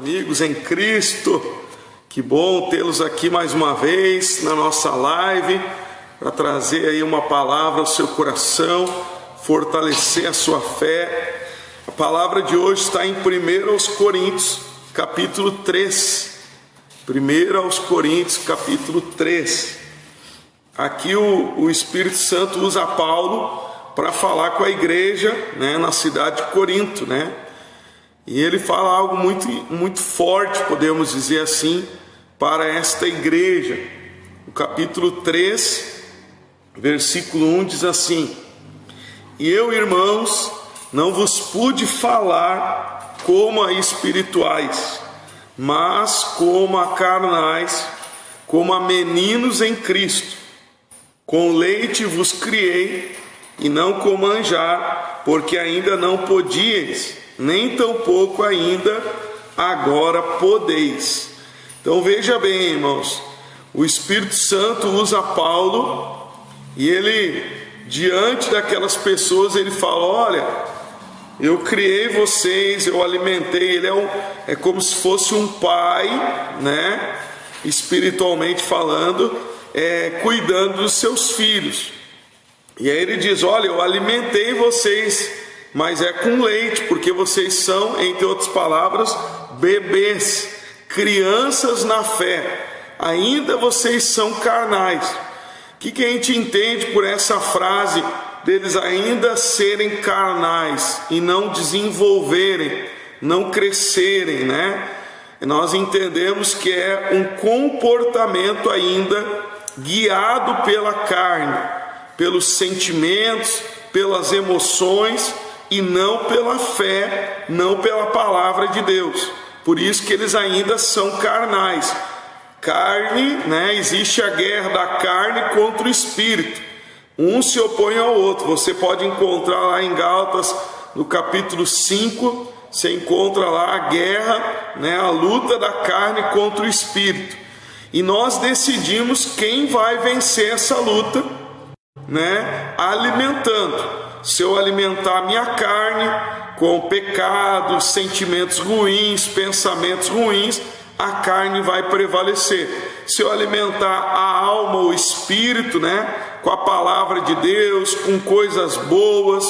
amigos em Cristo, que bom tê-los aqui mais uma vez na nossa live, para trazer aí uma palavra ao seu coração, fortalecer a sua fé. A palavra de hoje está em 1 Coríntios, capítulo 3. 1 Coríntios, capítulo 3. Aqui o Espírito Santo usa Paulo para falar com a igreja, na cidade de Corinto, E ele fala algo muito forte, podemos dizer assim, para esta igreja. O capítulo 3, versículo 1 diz assim: E eu, irmãos, não vos pude falar como a espirituais, mas como a carnais, como a meninos em Cristo. Com leite vos criei, e não com manjar, porque ainda não podíeis, nem tampouco ainda agora podeis. Então veja bem, irmãos, o Espírito Santo usa Paulo, e ele, diante daquelas pessoas, ele fala: olha, eu criei vocês, eu alimentei. Ele é como se fosse um pai, espiritualmente falando, cuidando dos seus filhos. E aí ele diz: olha, eu alimentei vocês, mas é com leite, porque vocês são, entre outras palavras, bebês, crianças na fé, ainda vocês são carnais. O que a gente entende por essa frase deles ainda serem carnais e não desenvolverem, não crescerem, Nós entendemos que é um comportamento ainda guiado pela carne, pelos sentimentos, pelas emoções, e não pela fé, não pela palavra de Deus. Por isso que eles ainda são carnais. Carne, existe a guerra da carne contra o espírito. Um se opõe ao outro. Você pode encontrar lá em Gálatas, no capítulo 5, você encontra lá a guerra, a luta da carne contra o espírito. E nós decidimos quem vai vencer essa luta, alimentando. Se eu alimentar a minha carne com pecados, sentimentos ruins, pensamentos ruins, a carne vai prevalecer. Se eu alimentar a alma, o espírito, com a palavra de Deus, com coisas boas,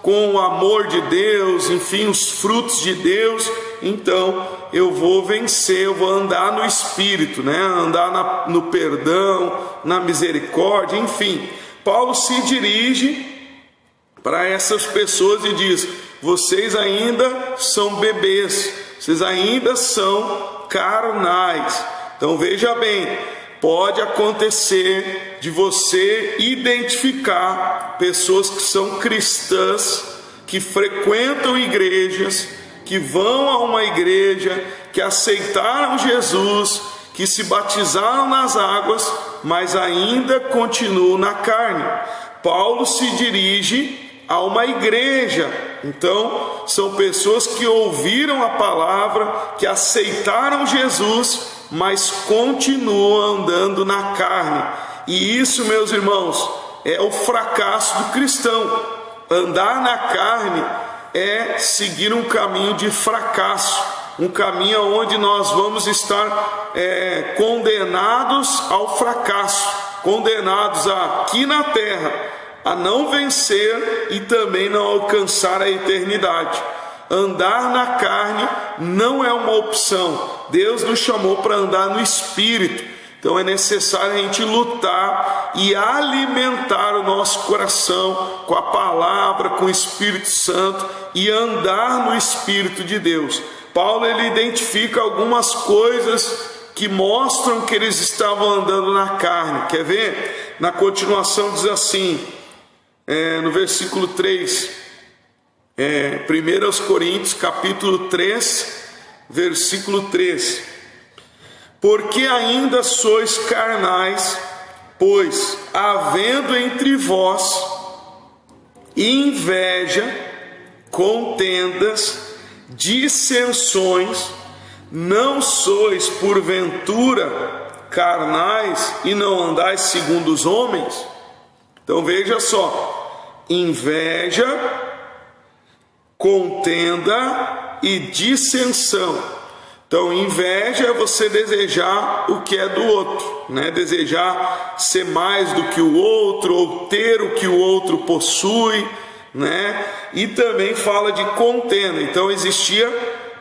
com o amor de Deus, enfim, os frutos de Deus, então eu vou vencer, eu vou andar no espírito, andar no perdão, na misericórdia, enfim. Paulo se dirige para essas pessoas e diz: vocês ainda são bebês, vocês ainda são carnais. Então veja bem, pode acontecer de você identificar pessoas que são cristãs, que frequentam igrejas, que vão a uma igreja, que aceitaram Jesus, que se batizaram nas águas, mas ainda continuam na carne. Paulo se dirige a uma igreja. Então são pessoas que ouviram a palavra, que aceitaram Jesus, mas continuam andando na carne. E isso, meus irmãos, é o fracasso do cristão. Andar na carne é seguir um caminho de fracasso, um caminho onde nós vamos estar condenados ao fracasso, condenados aqui na terra a não vencer e também não alcançar a eternidade. Andar na carne não é uma opção. Deus nos chamou para andar no Espírito. Então é necessário a gente lutar e alimentar o nosso coração com a palavra, com o Espírito Santo, e andar no Espírito de Deus. Paulo, ele identifica algumas coisas que mostram que eles estavam andando na carne. Quer ver? Na continuação diz assim, no versículo 3, 1 Coríntios capítulo 3, versículo 3: Porque ainda sois carnais, pois havendo entre vós inveja, contendas, dissensões, não sois porventura carnais e não andais segundo os homens? Então veja só, inveja, contenda e dissensão. Então, inveja é você desejar o que é do outro, né? Desejar ser mais do que o outro, ou ter o que o outro possui, né? E também fala de contenda. Então existia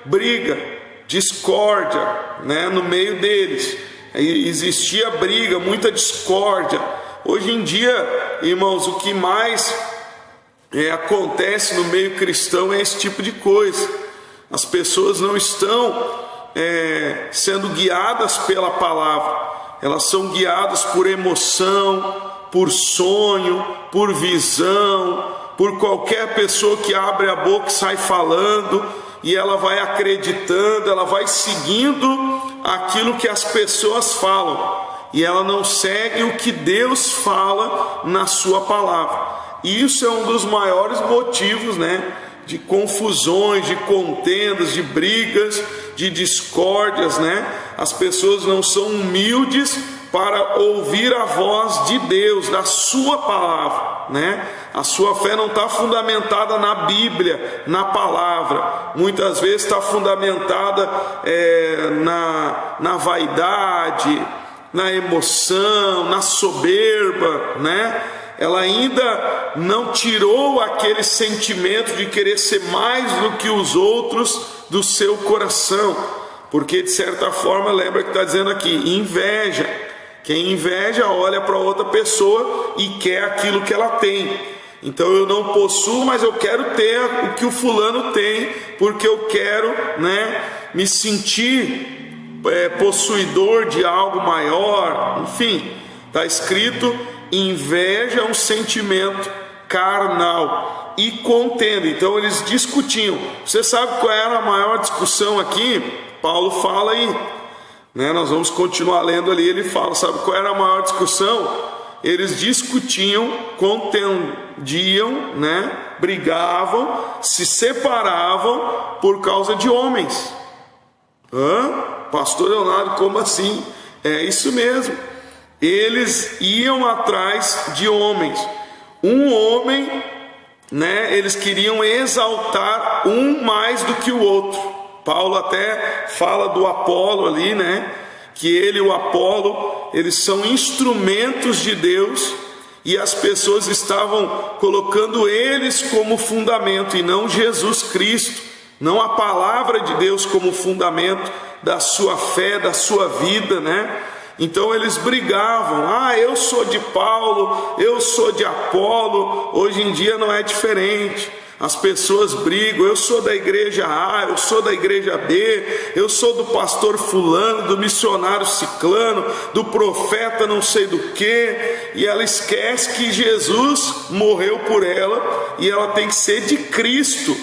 briga, discórdia, né? No meio deles existia briga, muita discórdia. Hoje em dia, irmãos, o que mais acontece no meio cristão é esse tipo de coisa. As pessoas não estão sendo guiadas pela palavra, elas são guiadas por emoção, por sonho, por visão, por qualquer pessoa que abre a boca e sai falando, e ela vai acreditando, ela vai seguindo aquilo que as pessoas falam, e ela não segue o que Deus fala na sua palavra. E isso é um dos maiores motivos, né, de confusões, de contendas, de brigas, de discórdias, né? As pessoas não são humildes para ouvir a voz de Deus, da sua palavra, né? A sua fé não está fundamentada na Bíblia, na palavra. Muitas vezes está fundamentada na vaidade, na emoção, na soberba, né? Ela ainda não tirou aquele sentimento de querer ser mais do que os outros do seu coração, porque de certa forma, lembra que está dizendo aqui, inveja. Quem inveja olha para outra pessoa e quer aquilo que ela tem. Então eu não possuo, mas eu quero ter o que o fulano tem, porque eu quero, né, me sentir possuidor de algo maior. Enfim, está escrito: inveja é um sentimento carnal e contenda. Então eles discutiam. Você sabe qual era a maior discussão aqui? Paulo fala aí, né? Nós vamos continuar lendo ali. Ele fala, sabe qual era a maior discussão? Eles discutiam, contendiam, né? Brigavam, se separavam por causa de homens. Pastor Leonardo, como assim? É isso mesmo. Eles iam atrás de homens. Um homem, né? Eles queriam exaltar um mais do que o outro. Paulo até fala do Apolo ali, né? Que ele e o Apolo, eles são instrumentos de Deus, e as pessoas estavam colocando eles como fundamento e não Jesus Cristo, não a palavra de Deus como fundamento da sua fé, da sua vida, né? Então eles brigavam. Eu sou de Paulo, eu sou de Apolo. Hoje em dia não é diferente. As pessoas brigam, eu sou da igreja A, eu sou da igreja B, eu sou do pastor fulano, do missionário ciclano, do profeta não sei do que, e ela esquece que Jesus morreu por ela, e ela tem que ser de Cristo.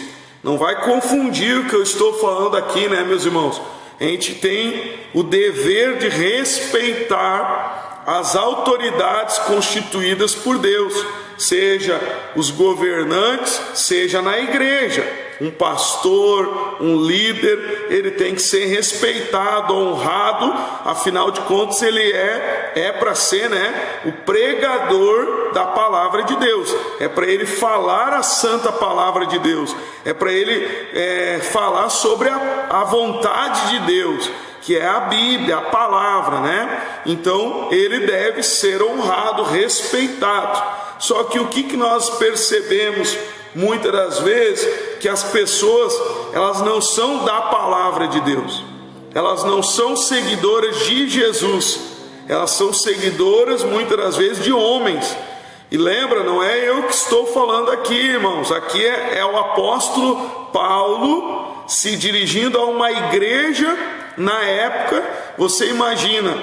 Não vai confundir o que eu estou falando aqui, né, meus irmãos? A gente tem o dever de respeitar as autoridades constituídas por Deus, seja os governantes, seja na igreja. Um pastor, um líder, ele tem que ser respeitado, honrado. Afinal de contas, ele é para ser, né, o pregador da palavra de Deus. É para ele falar a santa palavra de Deus. É para ele falar sobre a vontade de Deus, que é a Bíblia, a palavra, né? Então ele deve ser honrado, respeitado. Só que o que nós percebemos muitas das vezes, que as pessoas, elas não são da palavra de Deus, elas não são seguidoras de Jesus, elas são seguidoras muitas das vezes de homens. E lembra, não é eu que estou falando aqui, irmãos, aqui é o apóstolo Paulo se dirigindo a uma igreja. Na época, você imagina,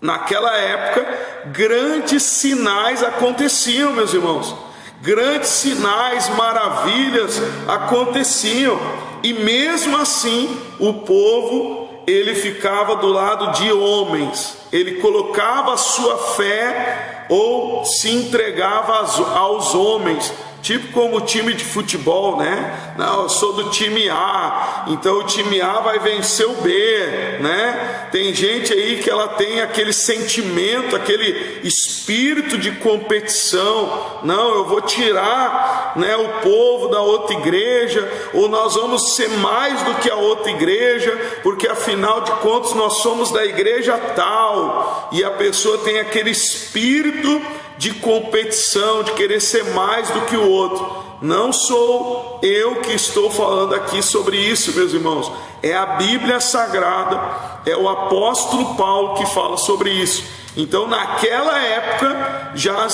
naquela época, grandes sinais aconteciam, meus irmãos. Grandes sinais, maravilhas aconteciam. E mesmo assim, o povo, ele ficava do lado de homens. Ele colocava a sua fé ou se entregava aos homens, tipo como o time de futebol, né? Não, eu sou do time A, então o time A vai vencer o B, né? Tem gente aí que ela tem aquele sentimento, aquele espírito de competição. Não, eu vou tirar, né, o povo da outra igreja, ou nós vamos ser mais do que a outra igreja, porque afinal de contas nós somos da igreja tal, e a pessoa tem aquele espírito de competição, de querer ser mais do que o outro. Não sou eu que estou falando aqui sobre isso, meus irmãos, é a Bíblia Sagrada, é o apóstolo Paulo que fala sobre isso. Então naquela época já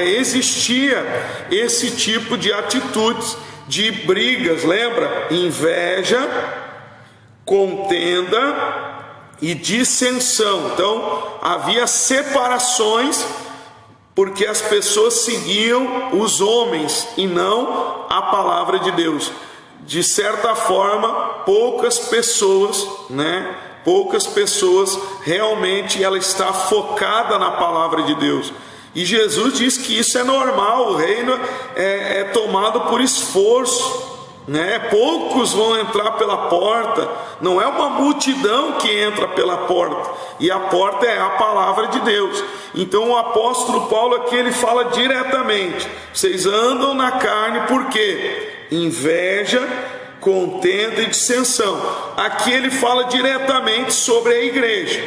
existia esse tipo de atitudes, de brigas, lembra? Inveja, contenda e dissensão. Então havia separações, porque as pessoas seguiam os homens e não a palavra de Deus. De certa forma, poucas pessoas, né? Poucas pessoas realmente ela está focada na palavra de Deus. E Jesus diz que isso é normal, o reino é tomado por esforço, né? Poucos vão entrar pela porta, não é uma multidão que entra pela porta, e a porta é a palavra de Deus. Então o apóstolo Paulo aqui ele fala diretamente: vocês andam na carne por quê? Inveja, contenda e dissensão. Aqui ele fala diretamente sobre a igreja.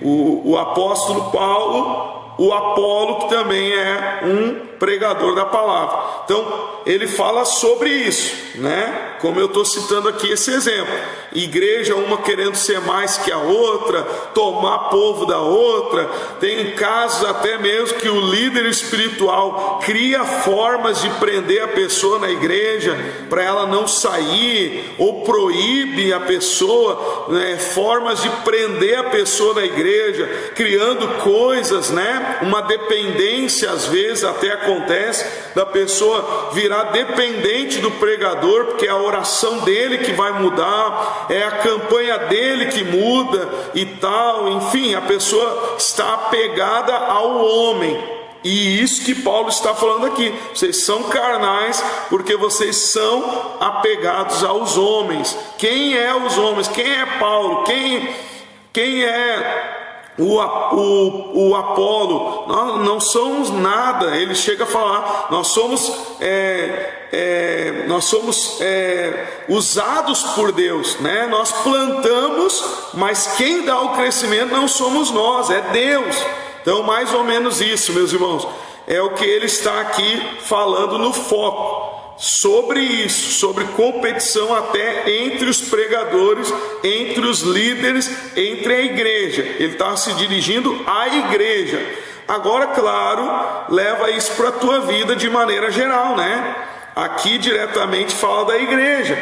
O apóstolo Paulo, o Apolo, que também é um pregador da palavra, então ele fala sobre isso, né? Como eu estou citando aqui esse exemplo, igreja uma querendo ser mais que a outra, tomar povo da outra. Tem casos até mesmo que o líder espiritual cria formas de prender a pessoa na igreja para ela não sair, ou proíbe a pessoa, né? Formas de prender a pessoa na igreja, criando coisas, né? Uma dependência, às vezes até acontece da pessoa virar dependente do pregador, porque é a oração dele que vai mudar, é a campanha dele que muda e tal. Enfim, a pessoa está apegada ao homem. E isso que Paulo está falando aqui: vocês são carnais porque vocês são apegados aos homens. Quem é os homens? Quem é Paulo? Quem é o Apolo? Nós não somos nada. Ele chega a falar: nós somos usados por Deus, né? Nós plantamos, mas quem dá o crescimento não somos nós, é Deus. Então mais ou menos isso, meus irmãos, é o que ele está aqui falando no foco, sobre isso, sobre competição até entre os pregadores, entre os líderes, entre a igreja. Ele está se dirigindo à igreja. Agora, claro, leva isso para a tua vida de maneira geral, né? Aqui diretamente fala da igreja,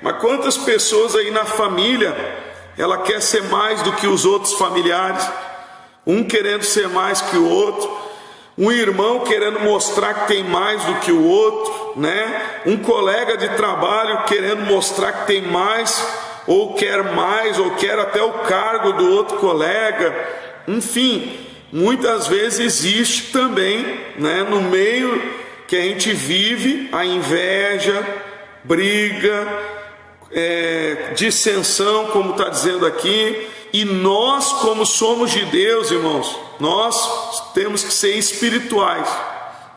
mas quantas pessoas aí na família, ela quer ser mais do que os outros familiares, um querendo ser mais que o outro, um irmão querendo mostrar que tem mais do que o outro, né? Um colega de trabalho querendo mostrar que tem mais, ou quer até o cargo do outro colega. Enfim, muitas vezes existe também, né, no meio que a gente vive, a inveja, briga, dissensão, como está dizendo aqui. E nós, como somos de Deus, irmãos, nós temos que ser espirituais.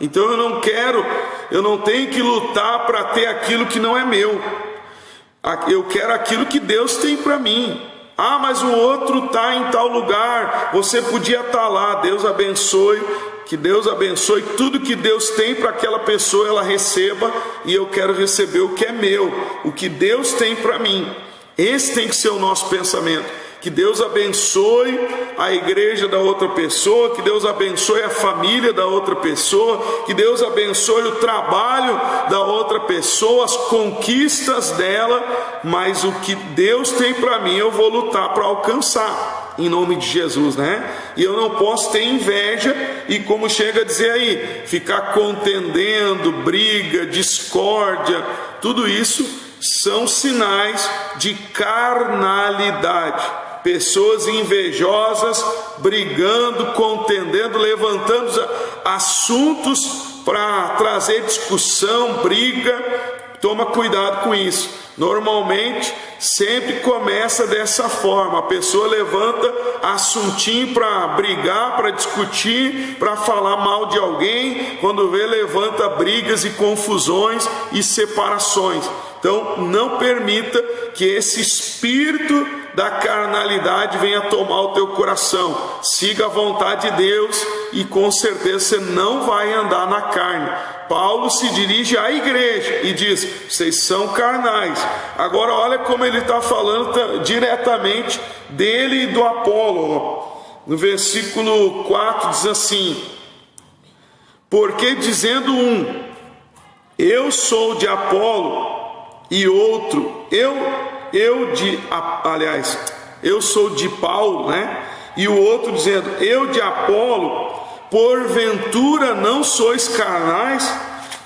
Então eu não tenho que lutar para ter aquilo que não é meu. Eu quero aquilo que Deus tem para mim. Ah, mas o outro está em tal lugar, você podia estar lá. Deus abençoe, que Deus abençoe tudo que Deus tem para aquela pessoa, ela receba, e eu quero receber o que é meu, o que Deus tem para mim. Esse tem que ser o nosso pensamento. Que Deus abençoe a igreja da outra pessoa, que Deus abençoe a família da outra pessoa, que Deus abençoe o trabalho da outra pessoa, as conquistas dela, mas o que Deus tem para mim eu vou lutar para alcançar, em nome de Jesus, né? E eu não posso ter inveja e, como chega a dizer aí, ficar contendendo, briga, discórdia. Tudo isso são sinais de carnalidade. Pessoas invejosas, brigando, contendendo, levantando assuntos para trazer discussão, briga. Toma cuidado com isso. Normalmente sempre começa dessa forma: a pessoa levanta assuntinho para brigar, para discutir, para falar mal de alguém. Quando vê, levanta brigas e confusões e separações. Então não permita que esse espírito da carnalidade venha tomar o teu coração. Siga a vontade de Deus e com certeza você não vai andar na carne. Paulo se dirige à igreja e diz: vocês são carnais. Agora olha como ele está falando diretamente dele e do Apolo. No versículo 4 diz assim: porque dizendo um, eu sou de Apolo, e outro, eu sou de Paulo, né? E o outro dizendo, eu de Apolo, porventura não sois carnais?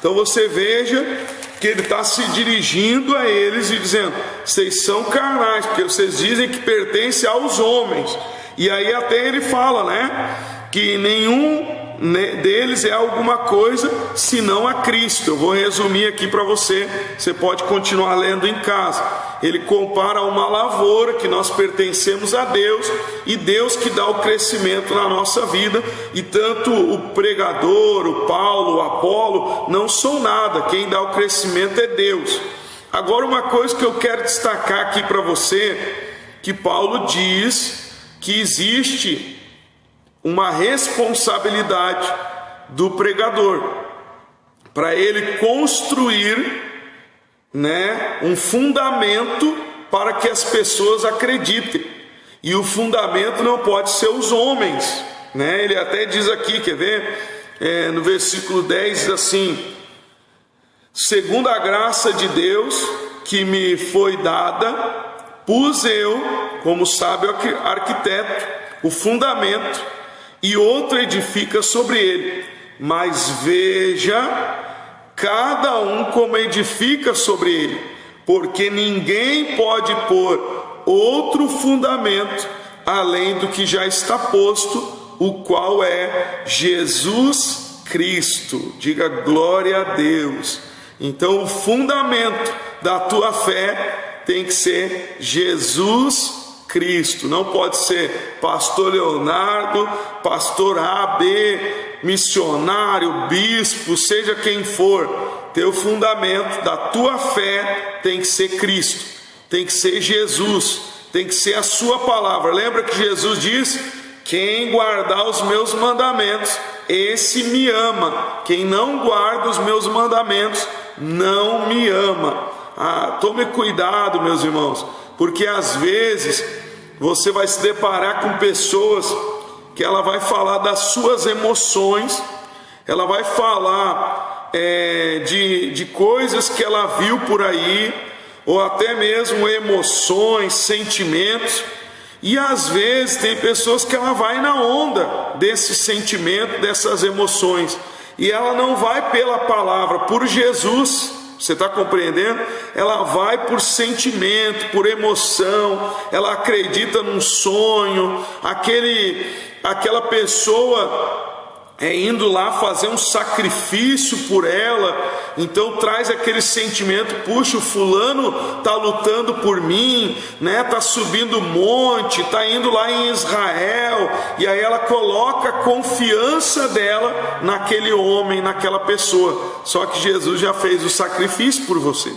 Então você veja que ele está se dirigindo a eles e dizendo: vocês são carnais, porque vocês dizem que pertencem aos homens. E aí até ele fala, né, que nenhum deles é alguma coisa senão a Cristo. Eu vou resumir aqui para você, você pode continuar lendo em casa. Ele compara uma lavoura, que nós pertencemos a Deus, e Deus que dá o crescimento na nossa vida, e tanto o pregador, o Paulo, o Apolo não são nada, quem dá o crescimento é Deus. Agora uma coisa que eu quero destacar aqui para você, que Paulo diz que existe uma responsabilidade do pregador para ele construir, né, um fundamento para que as pessoas acreditem. E o fundamento não pode ser os homens, né? Ele até diz aqui, quer ver? No versículo 10 diz assim: segundo a graça de Deus que me foi dada, pus eu, como sábio arquiteto, o fundamento, e outro edifica sobre ele. Mas veja, cada um como edifica sobre ele, porque ninguém pode pôr outro fundamento além do que já está posto, o qual é Jesus Cristo. Diga glória a Deus. Então o fundamento da tua fé tem que ser Jesus Cristo. Não pode ser pastor Leonardo, pastor AB, missionário, bispo, seja quem for. Teu fundamento da tua fé tem que ser Cristo, tem que ser Jesus, tem que ser a sua palavra. Lembra que Jesus diz: quem guardar os meus mandamentos, esse me ama. Quem não guarda os meus mandamentos não me ama. Tome cuidado, meus irmãos, porque às vezes você vai se deparar com pessoas que ela vai falar das suas emoções, ela vai falar de coisas que ela viu por aí, ou até mesmo emoções, sentimentos, e às vezes tem pessoas que ela vai na onda desse sentimento, dessas emoções, e ela não vai pela palavra, por Jesus. Você está compreendendo? Ela vai por sentimento, por emoção, ela acredita num sonho, aquela pessoa indo lá fazer um sacrifício por ela, então traz aquele sentimento: puxa, o fulano está lutando por mim, né? Está subindo o monte, está indo lá em Israel, e aí ela coloca a confiança dela naquele homem, naquela pessoa. Só que Jesus já fez o sacrifício por você,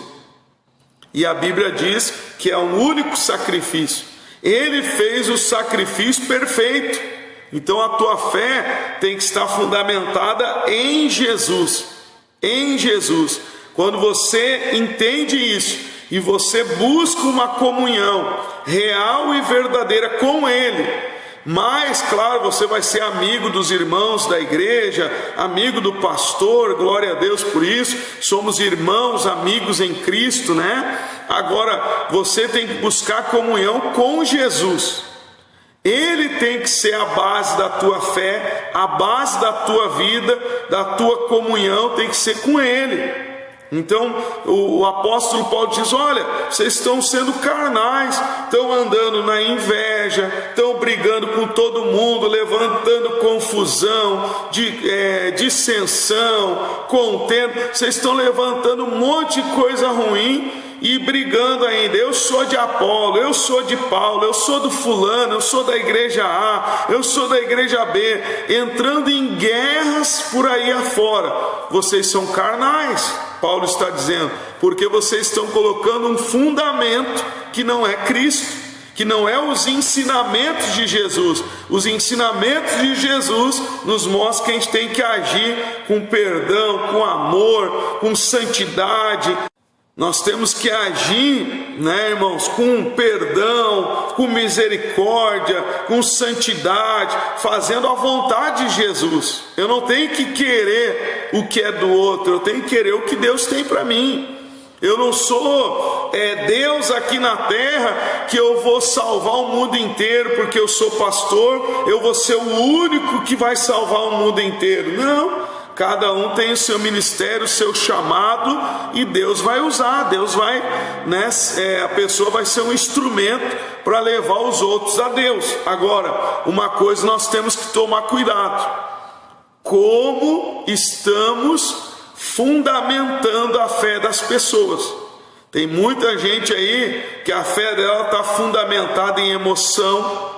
e a Bíblia diz que é um único sacrifício. Ele fez o sacrifício perfeito. Então a tua fé tem que estar fundamentada em Jesus, em Jesus. Quando você entende isso e você busca uma comunhão real e verdadeira com Ele, mas claro, você vai ser amigo dos irmãos da igreja, amigo do pastor, glória a Deus por isso, somos irmãos, amigos em Cristo, né? Agora você tem que buscar comunhão com Jesus. Ele tem que ser a base da tua fé, a base da tua vida, da tua comunhão tem que ser com Ele. Então o apóstolo Paulo diz: olha, vocês estão sendo carnais, estão andando na inveja, estão brigando com todo mundo, levantando confusão, dissensão, contenda, vocês estão levantando um monte de coisa ruim e brigando ainda. Eu sou de Apolo, eu sou de Paulo, eu sou do fulano, eu sou da igreja A, eu sou da igreja B, entrando em guerras por aí afora. Vocês são carnais, Paulo está dizendo, porque vocês estão colocando um fundamento que não é Cristo, que não é os ensinamentos de Jesus. Os ensinamentos de Jesus nos mostram que a gente tem que agir com perdão, com amor, com santidade. Nós temos que agir, irmãos, com perdão, com misericórdia, com santidade, fazendo a vontade de Jesus. Eu não tenho que querer o que é do outro, eu tenho que querer o que Deus tem para mim. Eu não sou Deus aqui na terra que eu vou salvar o mundo inteiro porque eu sou pastor, eu vou ser o único que vai salvar o mundo inteiro. Não. Cada um tem o seu ministério, o seu chamado, e Deus vai usar, Deus vai, a pessoa vai ser um instrumento para levar os outros a Deus. Agora, uma coisa nós temos que tomar cuidado: como estamos fundamentando a fé das pessoas. Tem muita gente aí que a fé dela está fundamentada em emoção,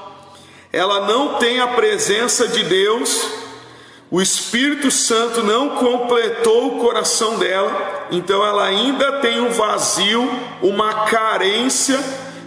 ela não tem a presença de Deus. O Espírito Santo não completou o coração dela, então ela ainda tem um vazio, uma carência,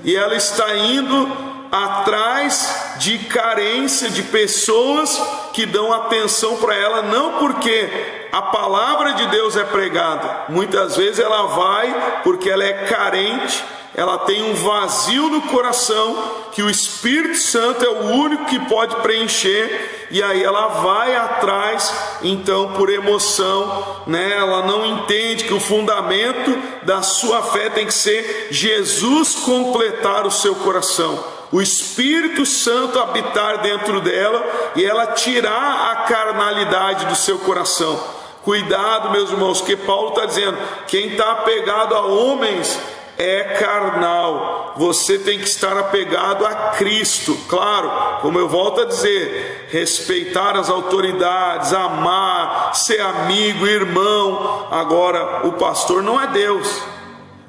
e ela está indo atrás de carência, de pessoas que dão atenção para ela, não porque a palavra de Deus é pregada. Muitas vezes ela vai porque ela é carente, ela tem um vazio no coração que o Espírito Santo é o único que pode preencher, e aí ela vai atrás, então, por emoção, ela não entende que o fundamento da sua fé tem que ser Jesus completar o seu coração, o Espírito Santo habitar dentro dela e ela tirar a carnalidade do seu coração. Cuidado, meus irmãos, que Paulo está dizendo: quem está apegado a homens é carnal. Você tem que estar apegado a Cristo. Claro, como eu volto a dizer, respeitar as autoridades, amar, ser amigo, irmão. Agora, o pastor não é Deus.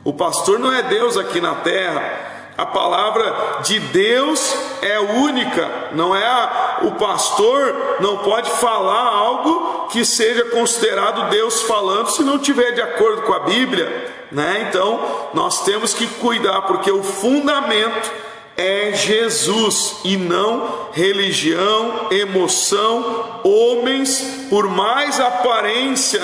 O pastor não é Deus aqui na terra. A palavra de Deus é única, não é o pastor não pode falar algo que seja considerado Deus falando se não tiver de acordo com a Bíblia, Então nós temos que cuidar, porque o fundamento é Jesus e não religião, emoção, homens. Por mais aparência,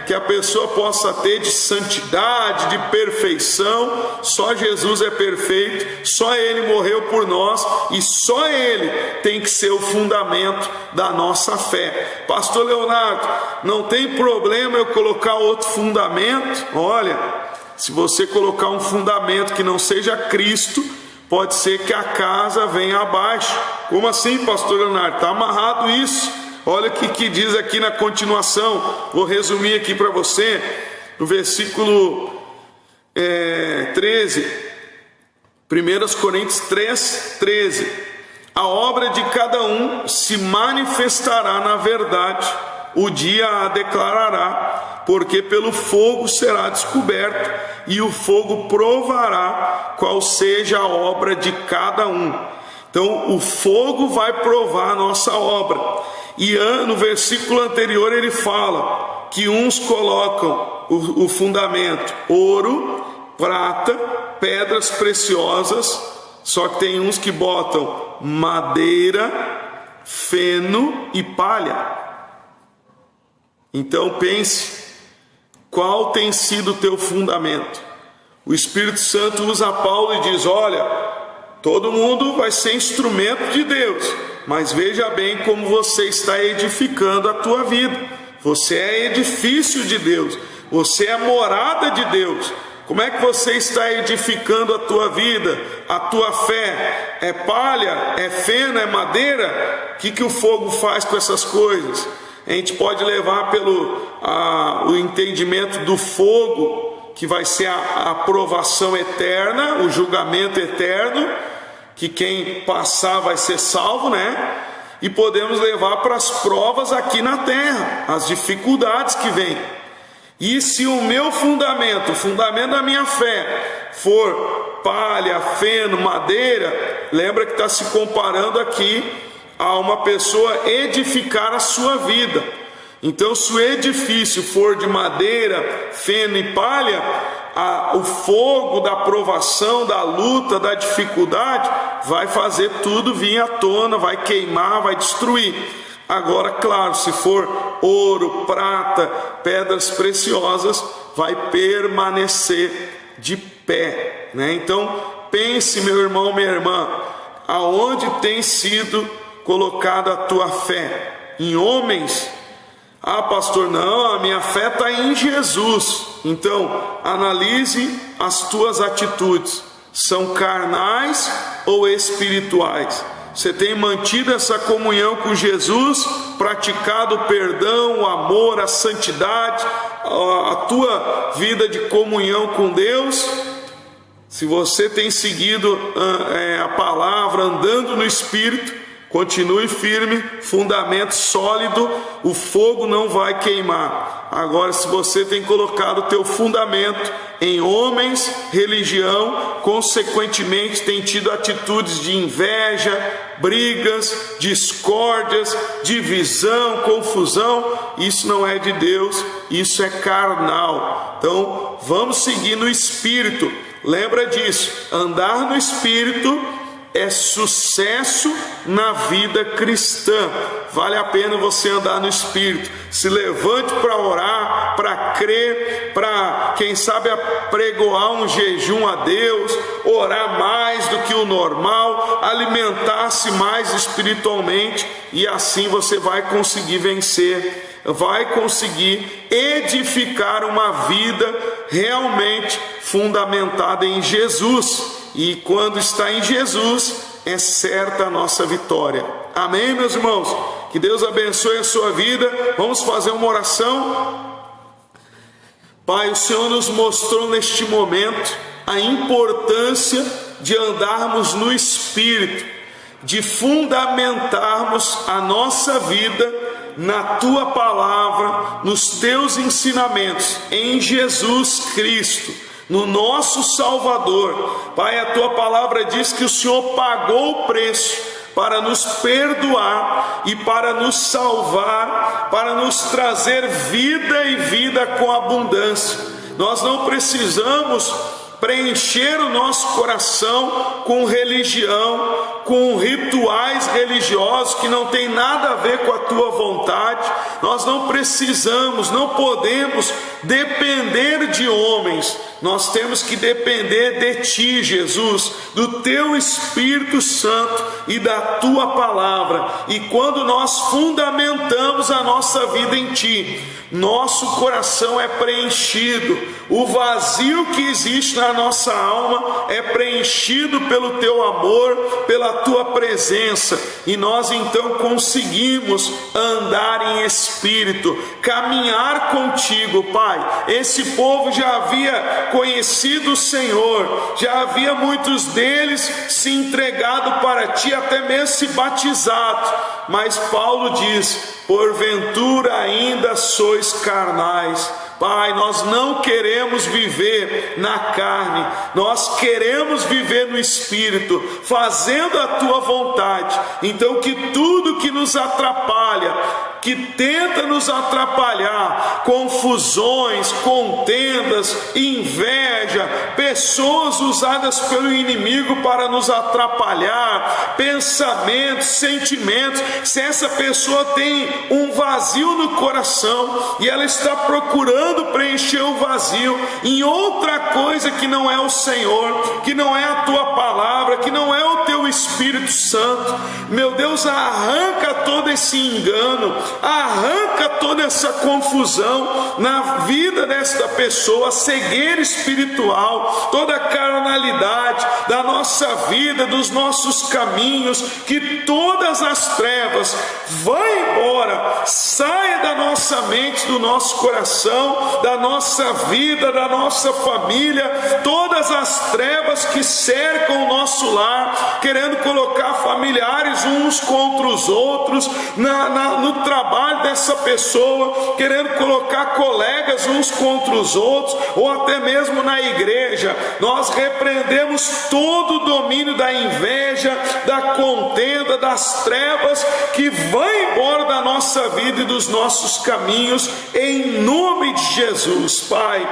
que a pessoa possa ter de santidade, de perfeição, só Jesus é perfeito, só Ele morreu por nós e só Ele tem que ser o fundamento da nossa fé. Pastor Leonardo, não tem problema eu colocar outro fundamento? Olha, se você colocar um fundamento que não seja Cristo, pode ser que a casa venha abaixo. Como assim, pastor Leonardo? Está amarrado isso. Olha o que diz aqui na continuação. Vou resumir aqui para você. No versículo 13. 1 Coríntios 3, 13. A obra de cada um se manifestará na verdade. O dia a declarará, porque pelo fogo será descoberto, e o fogo provará qual seja a obra de cada um. Então o fogo vai provar a nossa obra. E no versículo anterior ele fala que uns colocam o fundamento: ouro, prata, pedras preciosas. Só que tem uns que botam madeira, feno e palha. Então pense, qual tem sido o teu fundamento? O Espírito Santo usa Paulo e diz: olha, todo mundo vai ser instrumento de Deus, mas veja bem como você está edificando a tua vida. Você é edifício de Deus, você é morada de Deus. Como é que você está edificando a tua vida, a tua fé? É palha, é feno, é madeira? O que o fogo faz com essas coisas? a gente pode levar pelo o entendimento do fogo, que vai ser a aprovação eterna, o julgamento eterno, que quem passar vai ser salvo, né? E podemos levar para as provas aqui na terra, as dificuldades que vêm. E se o meu fundamento, o fundamento da minha fé, for palha, feno, madeira, lembra que está se comparando aqui a uma pessoa edificar a sua vida. Então, se o edifício for de madeira, feno e palha, o fogo da provação, da luta, da dificuldade, vai fazer tudo vir à tona, vai queimar, vai destruir. Agora, claro, se for ouro, prata, pedras preciosas, vai permanecer de pé, né? Então, pense, meu irmão, minha irmã, aonde tem sido colocada a tua fé? Em homens? Ah, pastor, não, a minha fé está em Jesus. Então, analise as tuas atitudes. São carnais ou espirituais? Você tem mantido essa comunhão com Jesus, praticado o perdão, o amor, a santidade, a tua vida de comunhão com Deus? Se você tem seguido a palavra, andando no Espírito, continue firme, fundamento sólido, o fogo não vai queimar. Agora, se você tem colocado o teu fundamento em homens, religião, consequentemente tem tido atitudes de inveja, brigas, discórdias, divisão, confusão, isso não é de Deus, isso é carnal. Então, vamos seguir no Espírito. Lembra disso, andar no Espírito é sucesso na vida cristã. Vale a pena você andar no Espírito. Se levante para orar, para crer, para, quem sabe, apregoar um jejum a Deus, orar mais do que o normal, alimentar-se mais espiritualmente, e assim você vai conseguir vencer, vai conseguir edificar uma vida realmente fundamentada em Jesus. E quando está em Jesus, é certa a nossa vitória. Amém, meus irmãos? Que Deus abençoe a sua vida. Vamos fazer uma oração. Pai, o Senhor nos mostrou neste momento a importância de andarmos no Espírito, de fundamentarmos a nossa vida na Tua Palavra, nos Teus ensinamentos, em Jesus Cristo, no nosso Salvador. Pai, a Tua Palavra diz que o Senhor pagou o preço para nos perdoar e para nos salvar, para nos trazer vida e vida com abundância. Nós não precisamos preencher o nosso coração com religião, com rituais religiosos que não tem nada a ver com a tua vontade. Nós não precisamos, não podemos depender de homens. Nós temos que depender de Ti, Jesus, do Teu Espírito Santo e da Tua Palavra. E quando nós fundamentamos a nossa vida em Ti, nosso coração é preenchido. O vazio que existe na nossa alma é preenchido pelo Teu amor, pela Tua presença. E nós então conseguimos andar em Espírito, caminhar contigo, Pai. Esse povo já havia conhecido o Senhor, já havia muitos deles se entregado para Ti, até mesmo se batizado. Mas Paulo diz: porventura ainda sois carnais. Pai, nós não queremos viver na carne, nós queremos viver no Espírito, fazendo a Tua vontade. Então que tudo que nos atrapalha, que tenta nos atrapalhar, confusões, contendas, inveja, pessoas usadas pelo inimigo para nos atrapalhar, pensamentos, sentimentos, se essa pessoa tem um vazio no coração e ela está procurando preencher o vazio em outra coisa que não é o Senhor, que não é a Tua Palavra, que não é o Teu teu Espírito Santo. Meu Deus, arranca todo esse engano, arranca toda essa confusão na vida desta pessoa, cegueira espiritual, toda a carnalidade da nossa vida, dos nossos caminhos, que todas as trevas vão embora, saia da nossa mente, do nosso coração, da nossa vida, da nossa família, todas as trevas que cercam o nosso lar, querendo colocar familiares uns contra os outros, no trabalho dessa pessoa, querendo colocar colegas uns contra os outros, ou até mesmo na igreja. Nós repreendemos todo o domínio da inveja, da contenda, das trevas, que vão embora da nossa vida e dos nossos caminhos, em nome de Jesus. Pai,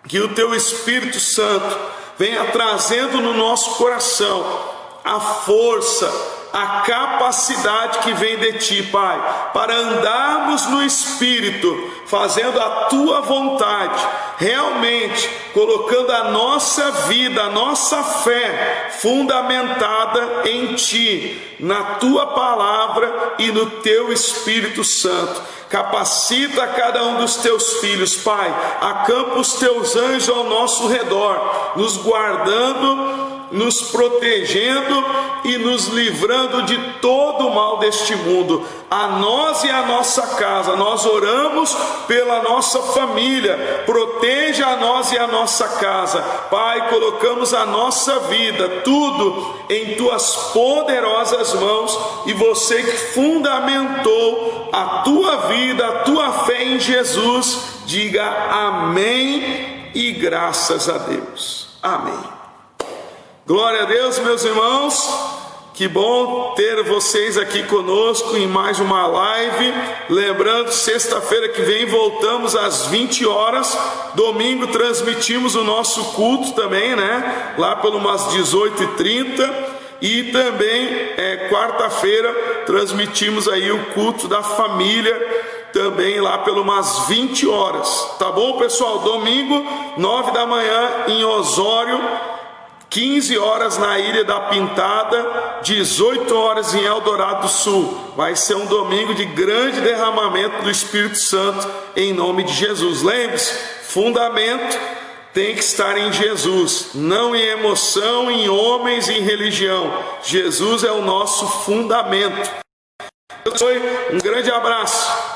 que o teu Espírito Santo venha trazendo no nosso coração a força, a capacidade que vem de ti, Pai, para andarmos no Espírito, fazendo a tua vontade, realmente colocando a nossa vida, a nossa fé fundamentada em ti, na tua palavra e no teu Espírito Santo. Capacita cada um dos teus filhos, Pai, acampa os teus anjos ao nosso redor, nos guardando, nos protegendo e nos livrando de todo o mal deste mundo. A nós e a nossa casa, nós oramos pela nossa família, proteja a nós e a nossa casa. Pai, colocamos a nossa vida, tudo em tuas poderosas mãos, e você que fundamentou a tua vida, a tua fé em Jesus, diga amém e graças a Deus. Amém. Glória a Deus, meus irmãos, que bom ter vocês aqui conosco em mais uma live. Lembrando, sexta-feira que vem voltamos às 20 horas, domingo transmitimos o nosso culto também, né? Lá pelo umas 18h30, e também quarta-feira transmitimos aí o culto da família, também lá pelo umas 20 horas, tá bom, pessoal? Domingo, 9 da manhã em Osório, 15 horas na Ilha da Pintada, 18 horas em Eldorado do Sul. Vai ser um domingo de grande derramamento do Espírito Santo, em nome de Jesus. Lembre-se, fundamento tem que estar em Jesus, não em emoção, em homens, em religião. Jesus é o nosso fundamento. Um grande abraço.